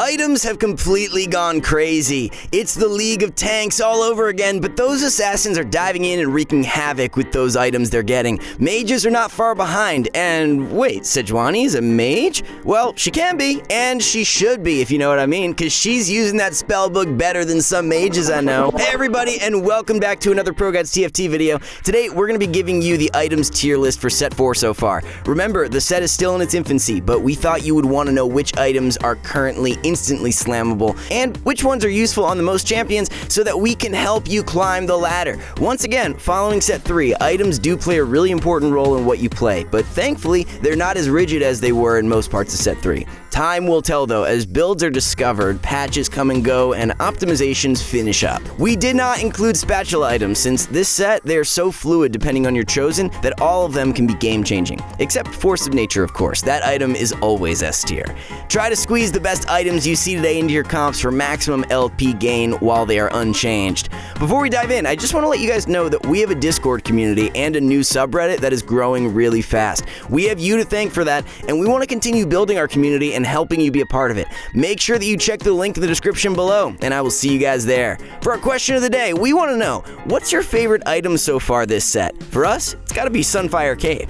Items have completely gone crazy. It's the League of Tanks all over again, but those assassins are diving in and wreaking havoc with those items they're getting. Mages are not far behind, and wait, Sejuani is a mage? Well, she can be, and she should be, if you know what I mean, because she's using that spellbook better than some mages I know. Hey everybody, and welcome back to another ProGuides TFT video. Today, we're going to be giving you the items tier list for set 4 so far. Remember, the set is still in its infancy, but we thought you would want to know which items are currently instantly slammable, and which ones are useful on the most champions so that we can help you climb the ladder. Once again, following set 3, items do play a really important role in what you play, but thankfully, they're not as rigid as they were in most parts of set 3. Time will tell though, as builds are discovered, patches come and go, and optimizations finish up. We did not include spatula items since this set, they are so fluid depending on your chosen that all of them can be game changing. Except Force of Nature, of course, that item is always S tier. Try to squeeze the best items you see today into your comps for maximum LP gain while they are unchanged. Before we dive in, I just want to let you guys know that we have a Discord community and a new subreddit that is growing really fast. We have you to thank for that, and we want to continue building our community and helping you be a part of it. Make sure that you check the link in the description below, and I will see you guys there. For our question of the day, we want to know, what's your favorite item so far this set? For us, it's gotta be Sunfire Cape.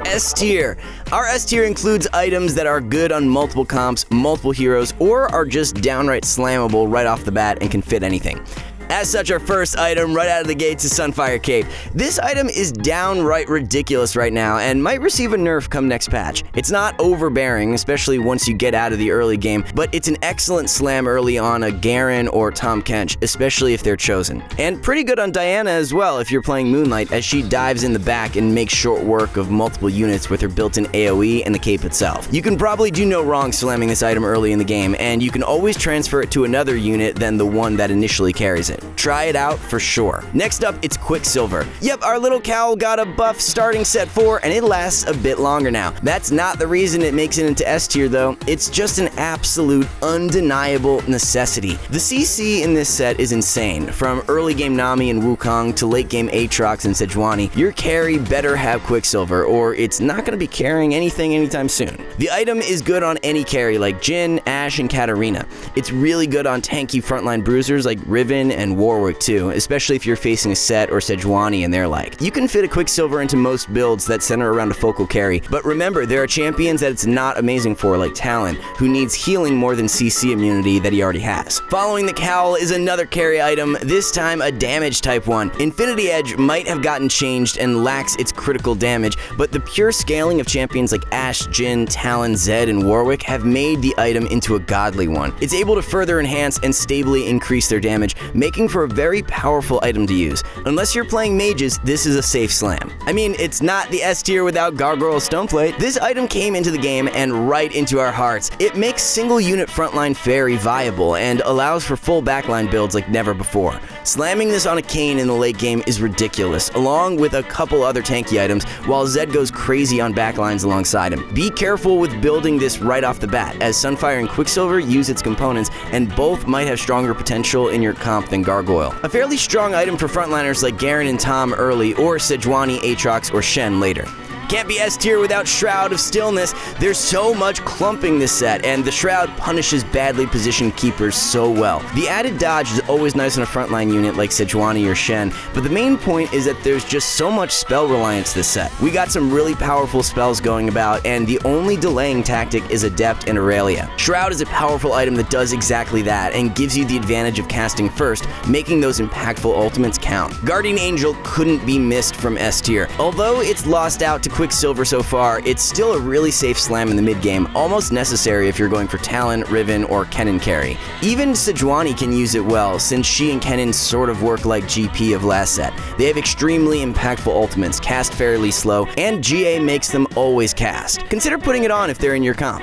S tier. Our S tier includes items that are good on multiple comps, multiple heroes, or are just downright slammable right off the bat and can fit anything. As such, our first item right out of the gates is Sunfire Cape. This item is downright ridiculous right now and might receive a nerf come next patch. It's not overbearing, especially once you get out of the early game, but it's an excellent slam early on a Garen or Tahm Kench, especially if they're chosen. And pretty good on Diana as well if you're playing Moonlight, as she dives in the back and makes short work of multiple units with her built-in AoE and the cape itself. You can probably do no wrong slamming this item early in the game, and you can always transfer it to another unit than the one that initially carries it. Try it out for sure. Next up, it's Quicksilver. Yep, our little cowl got a buff starting set 4, and it lasts a bit longer now. That's not the reason it makes it into S tier though. It's just an absolute, undeniable necessity. The CC in this set is insane. From early game Nami and Wukong to late game Aatrox and Sejuani, your carry better have Quicksilver, or it's not going to be carrying anything anytime soon. The item is good on any carry like Jhin, Ashe, and Katarina. It's really good on tanky frontline bruisers like Riven and Warwick too, especially if you're facing a Set or Sejuani and their like. You can fit a Quicksilver into most builds that center around a focal carry, but remember, there are champions that it's not amazing for, like Talon, who needs healing more than CC immunity that he already has. Following the cowl is another carry item, this time a damage type one. Infinity Edge might have gotten changed and lacks its critical damage, but the pure scaling of champions like Ashe, Jhin, Talon, Zed, and Warwick have made the item into a godly one. It's able to further enhance and stably increase their damage, making for a very powerful item to use. Unless you're playing mages, this is a safe slam. I mean, it's not the S tier without Gargoyle Stoneplate. This item came into the game and right into our hearts. It makes single unit frontline very viable and allows for full backline builds like never before. Slamming this on a Kayn in the late game is ridiculous, along with a couple other tanky items, while Zed goes crazy on backlines alongside him. Be careful with building this right off the bat, as Sunfire and Quicksilver use its components, and both might have stronger potential in your comp than Gargoyle. A fairly strong item for frontliners like Garen and Tahm early, or Sejuani, Aatrox, or Shen later. Can't be S tier without Shroud of Stillness. There's so much clumping this set, and the Shroud punishes badly positioned keepers so well. The added dodge is always nice on a frontline unit like Sejuani or Shen, but the main point is that there's just so much spell reliance this set. We got some really powerful spells going about, and the only delaying tactic is Adept and Aurelia. Shroud is a powerful item that does exactly that, and gives you the advantage of casting first, making those impactful ultimates count. Guardian Angel couldn't be missed from S tier. Although it's lost out to Quicksilver so far, it's still a really safe slam in the mid-game, almost necessary if you're going for Talon, Riven, or Kennen carry. Even Sejuani can use it well, since she and Kennen sort of work like GP of last set. They have extremely impactful ultimates, cast fairly slow, and GA makes them always cast. Consider putting it on if they're in your comp.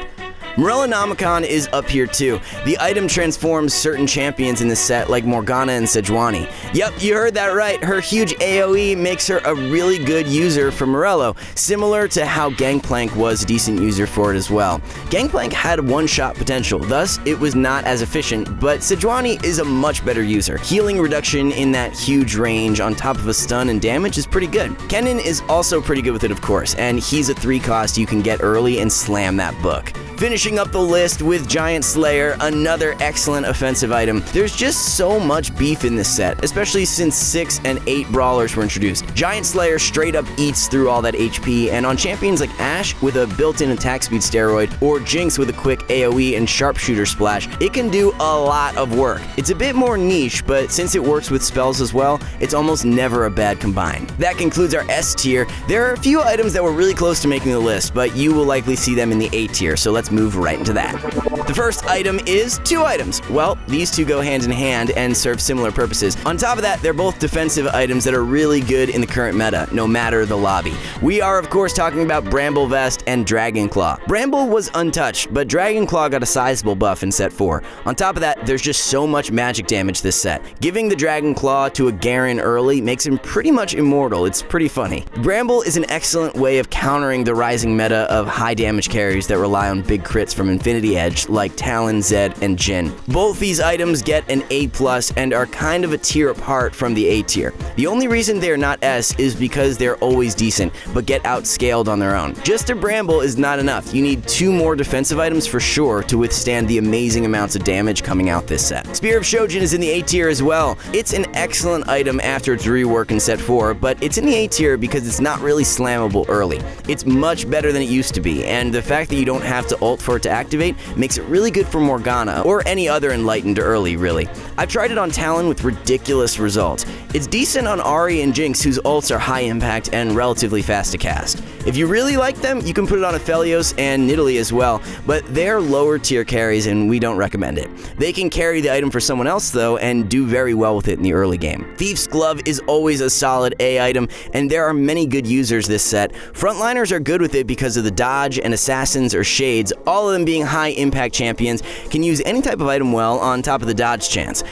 Morrocrux is up here too. The item transforms certain champions in this set like Morgana and Sejuani. Yep, you heard that right. Her huge AoE makes her a really good user for Morello, similar to how Gangplank was a decent user for it as well. Gangplank had one-shot potential, thus it was not as efficient, but Sejuani is a much better user. Healing reduction in that huge range on top of a stun and damage is pretty good. Kennen is also pretty good with it, of course, and he's a 3-cost you can get early and slam that book. Finishing up the list with Giant Slayer, another excellent offensive item. There's just so much beef in this set, especially since 6 and 8 brawlers were introduced. Giant Slayer straight up eats through all that HP, and on champions like Ashe with a built-in attack speed steroid, or Jinx with a quick AoE and sharpshooter splash, it can do a lot of work. It's a bit more niche, but since it works with spells as well, it's almost never a bad combine. That concludes our S tier. There are a few items that were really close to making the list, but you will likely see them in the A tier, so let's move right into that. The first item is 2 items. Well, these two go hand in hand and serve similar purposes. On top of that, they're both defensive items that are really good in the current meta, no matter the lobby. We are, of course, talking about Bramble Vest and Dragon Claw. Bramble was untouched, but Dragon Claw got a sizable buff in set 4. On top of that, there's just so much magic damage this set. Giving the Dragon Claw to a Garen early makes him pretty much immortal. It's pretty funny. Bramble is an excellent way of countering the rising meta of high damage carries that rely on big crits from Infinity Edge like Talon, Zed, and Jhin. Both these items get an A+ and are kind of a tier apart from the A tier. The only reason they're not S is because they're always decent, but get outscaled on their own. Just a Bramble is not enough. You need 2 more defensive items for sure to withstand the amazing amounts of damage coming out this set. Spear of Shojin is in the A tier as well. It's an excellent item after its rework in set 4, but it's in the A tier because it's not really slammable early. It's much better than it used to be, and the fact that you don't have to ult for it to activate makes it really good for Morgana, or any other enlightened early, really. I've tried it on Talon with ridiculous results. It's decent on Ahri and Jinx, whose ults are high impact and relatively fast to cast. If you really like them, you can put it on Aphelios and Nicolai as well, but they're lower tier carries and we don't recommend it. They can carry the item for someone else though, and do very well with it in the early game. Thief's Glove is always a solid A item, and there are many good users this set. Frontliners are good with it because of the dodge, and assassins or shades, all of them being high impact champions, can use any type of item well on top of the dodge chance.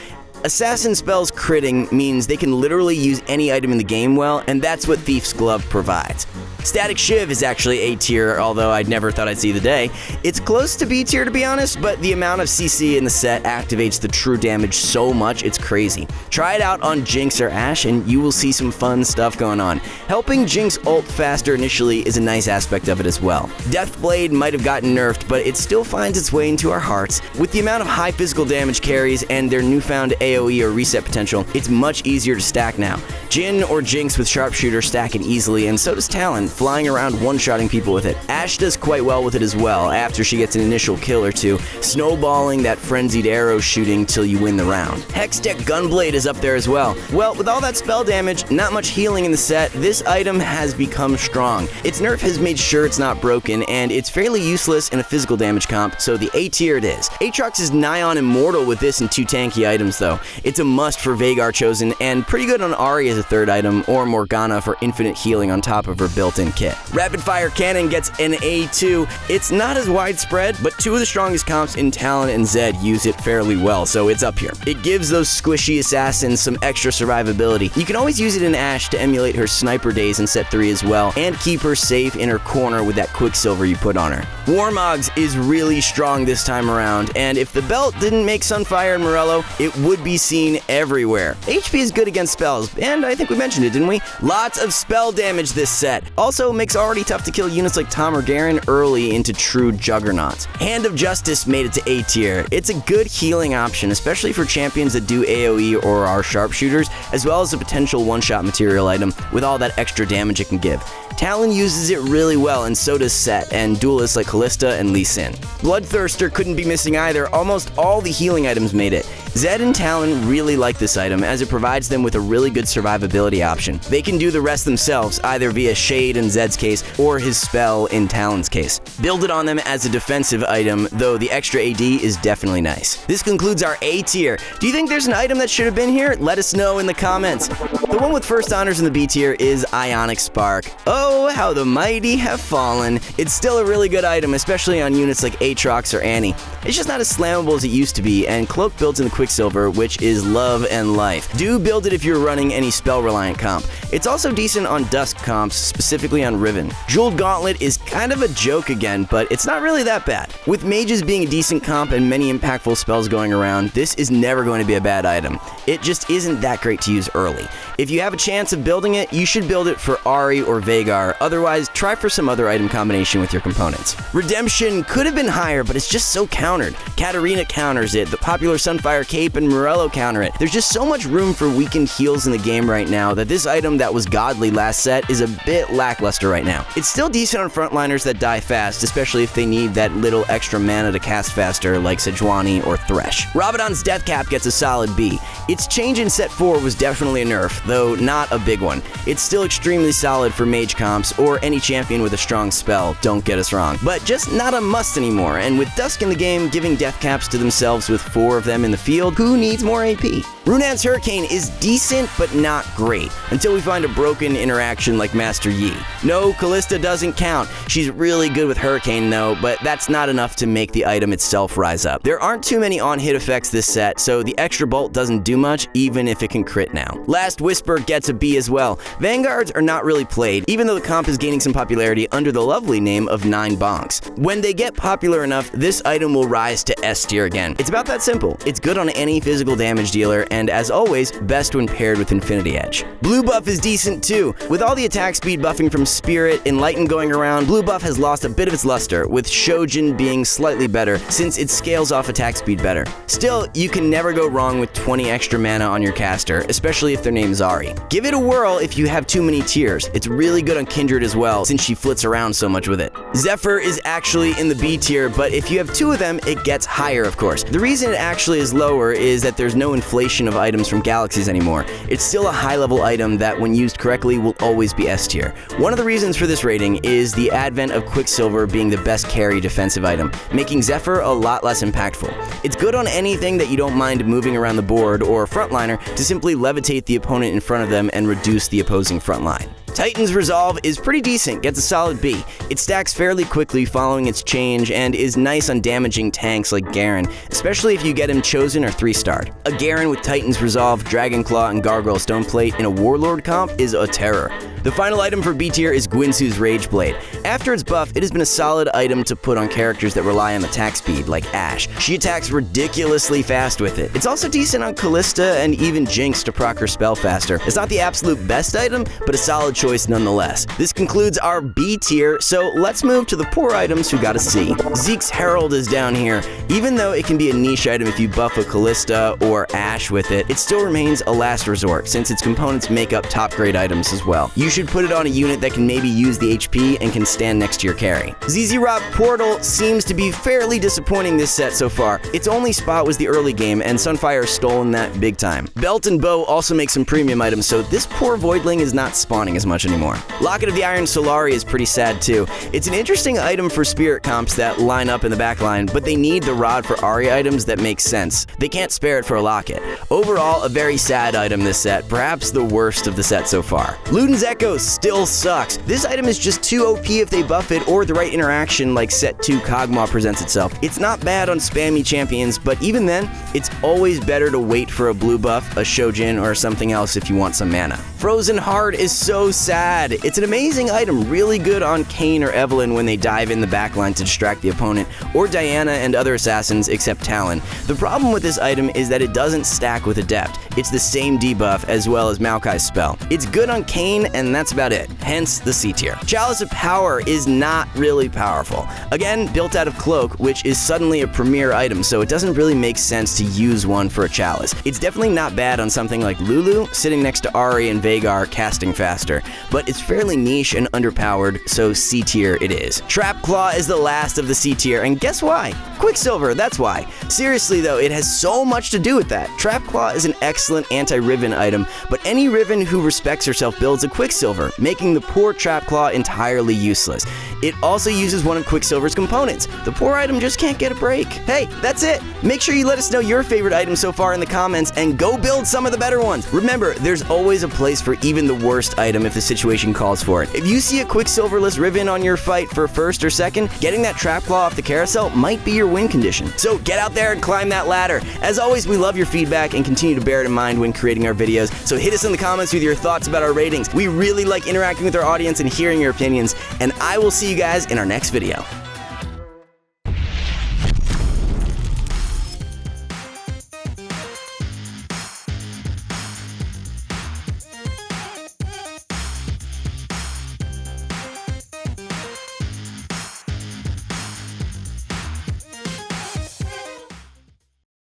Assassin spells critting means they can literally use any item in the game well, and that's what Thief's Glove provides. Static Shiv is actually A tier, although I'd never thought I'd see the day. It's close to B tier to be honest, but the amount of CC in the set activates the true damage so much it's crazy. Try it out on Jinx or Ashe and you will see some fun stuff going on. Helping Jinx ult faster initially is a nice aspect of it as well. Deathblade might have gotten nerfed, but it still finds its way into our hearts. With the amount of high physical damage carries and their newfound AoE or reset potential, it's much easier to stack now. Jhin or Jinx with Sharpshooter stack it easily, and so does Talon, flying around one-shotting people with it. Ashe does quite well with it as well after she gets an initial kill or two, snowballing that frenzied arrow shooting till you win the round. Hextech Gunblade is up there as well. Well, with all that spell damage, not much healing in the set, this item has become strong. Its nerf has made sure it's not broken, and it's fairly useless in a physical damage comp, so the A tier it is. Aatrox is nigh on immortal with this and 2 tanky items though. It's a must for Veigar Chosen, and pretty good on Ahri as a 3rd item, or Morgana for infinite healing on top of her built-in kit. Rapid Fire Cannon gets an A2. It's not as widespread, but 2 of the strongest comps in Talon and Zed use it fairly well, so it's up here. It gives those squishy assassins some extra survivability. You can always use it in Ashe to emulate her sniper days in set 3 as well, and keep her safe in her corner with that Quicksilver you put on her. Warmogs is really strong this time around, and if the belt didn't make Sunfire and Morello, it would be seen everywhere. HP is good against spells, and I think we mentioned it, didn't we? Lots of spell damage this set. Also makes already tough to kill units like Tom or Garen early into true juggernauts. Hand of Justice made it to A tier. It's a good healing option, especially for champions that do AoE or are sharpshooters, as well as a potential one-shot material item with all that extra damage it can give. Talon uses it really well, and so does Set, and duelists like Kalista and Lee Sin. Bloodthirster couldn't be missing either. Almost all the healing items made it. Zed and Talon really like this item as it provides them with a really good survivability option. They can do the rest themselves, either via Shade in Zed's case or his spell in Talon's case. Build it on them as a defensive item, though the extra AD is definitely nice. This concludes our A tier. Do you think there's an item that should have been here? Let us know in the comments. The one with first honors in the B tier is Ionic Spark. Oh, how the mighty have fallen. It's still a really good item, especially on units like Aatrox or Annie. It's just not as slammable as it used to be, and Cloak builds in the Quicksilver, which is love and life. Do build it if you're running any spell-reliant comp. It's also decent on Dusk comps, specifically on Riven. Jeweled Gauntlet is kind of a joke again, but it's not really that bad. With mages being a decent comp and many impactful spells going around, this is never going to be a bad item. It just isn't that great to use early. If you have a chance of building it, you should build it for Ahri or Veigar, otherwise try for some other item combination with your components. Redemption could have been higher, but it's just so countered. Katarina counters it, the popular Sunfire Cape and Morello counter it. There's just so much room for weakened heals in the game right now that this item that was godly last set is a bit lackluster right now. It's still decent on frontliners that die fast, especially if they need that little extra mana to cast faster like Sejuani or Thresh. Rabadon's Death Cap gets a solid B. Its change in set 4 was definitely a nerf, though not a big one. It's still extremely solid for mage comps or any champion with a strong spell, don't get us wrong, but just not a must anymore, and with Dusk in the game giving death caps to themselves with 4 of them in the field, who needs more AP? Runaan's Hurricane is decent but not great, until we find a broken interaction like Master Yi. No, Callista doesn't count. She's really good with Hurricane though, but that's not enough to make the item itself rise up. There aren't too many on-hit effects this set, so the extra bolt doesn't do much, even if it can crit now. Last Whisper gets a B as well. Vanguards are not really played, even though the comp is gaining some popularity under the lovely name of 9 Bonks. When they get popular enough, this item will rise to S tier again. It's about that simple. It's good on any physical damage dealer, and as always, best when paired with Infinity Edge. Blue buff is decent too. With all the attack speed buffing from Spirit, Enlighten going around, blue buff has lost a bit of its luster, with Shojin being slightly better since it scales off attack speed better. Still, you can never go wrong with 20 extra mana on your caster, especially if their name is Ahri. Give it a whirl if you have too many tiers. It's really good on Kindred as well, since she flits around so much with it. Zephyr is actually in the B tier, but if you have 2 of them, it gets higher, of course. The reason it actually is lower is that there's no inflation of items from galaxies anymore. It's still a high-level item that, when used correctly, will always be S tier. One of the reasons for this rating is the advent of Quicksilver being the best carry defensive item, making Zephyr a lot less impactful. It's good on anything that you don't mind moving around the board or frontliner to simply levitate the opponent in front of them and reduce the opposing front line. Titan's Resolve is pretty decent, gets a solid B. It stacks fairly quickly following its change and is nice on damaging tanks like Garen, especially if you get him chosen or 3-starred. A Garen with Titan's Resolve, Dragon Claw, and Gargoyle Stoneplate in a Warlord comp is a terror. The final item for B tier is Guinsoo's Rage Blade. After its buff, it has been a solid item to put on characters that rely on attack speed, like Ashe. She attacks ridiculously fast with it. It's also decent on Callista and even Jinx to proc her spell faster. It's not the absolute best item, but a solid choice nonetheless. This concludes our B tier, so let's move to the poor items who got a C. Zeke's Herald is down here. Even though it can be a niche item if you buff a Callista or Ashe with it, it still remains a last resort, since its components make up top grade items as well. You should put it on a unit that can maybe use the HP and can stand next to your carry. ZZ Rob Portal seems to be fairly disappointing this set so far. Its only spot was the early game, and Sunfire has stolen that big time. Belt and Bow also make some premium items, so this poor Voidling is not spawning as much anymore. Locket of the Iron Solari is pretty sad too. It's an interesting item for Spirit comps that line up in the backline, but they need the Rod for Ahri items that make sense. They can't spare it for a Locket. Overall, a very sad item this set, perhaps the worst of the set so far. Luden's Echo still sucks. This item is just too OP if they buff it or the right interaction like set 2 Kog'Maw presents itself. It's not bad on spammy champions, but even then, it's always better to wait for a blue buff, a Shojin, or something else if you want some mana. Frozen Heart is so sad. It's an amazing item, really good on Kayn or Evelynn when they dive in the backline to distract the opponent, or Diana and other assassins except Talon. The problem with this item is that it doesn't stack with Adept. It's the same debuff as well as Maokai's spell. It's good on Kayn, and that's about it, hence the C tier. Chalice of Power is not really powerful. Again, built out of Cloak, which is suddenly a premier item, so it doesn't really make sense to use one for a Chalice. It's definitely not bad on something like Lulu, sitting next to Ahri and Veigar casting faster, but it's fairly niche and underpowered, so C tier it is. Trap Claw is the last of the C tier, and guess why? Quicksilver, that's why. Seriously though, it has so much to do with that. Trap Claw is an excellent anti-Riven item, but any Riven who respects herself builds a Quicksilver, making the poor Trap Claw entirely useless. It also uses one of Quicksilver's components. The poor item just can't get a break. Hey, that's it. Make sure you let us know your favorite item so far in the comments and go build some of the better ones. Remember, there's always a place for even the worst item if the situation calls for it. If you see a Quicksilverless Riven on your fight for first or second, getting that trap claw off the carousel might be your win condition. So get out there and climb that ladder. As always, we love your feedback and continue to bear it in mind when creating our videos. So hit us in the comments with your thoughts about our ratings. We really like interacting with our audience and hearing your opinions, and I will see you guys in our next video.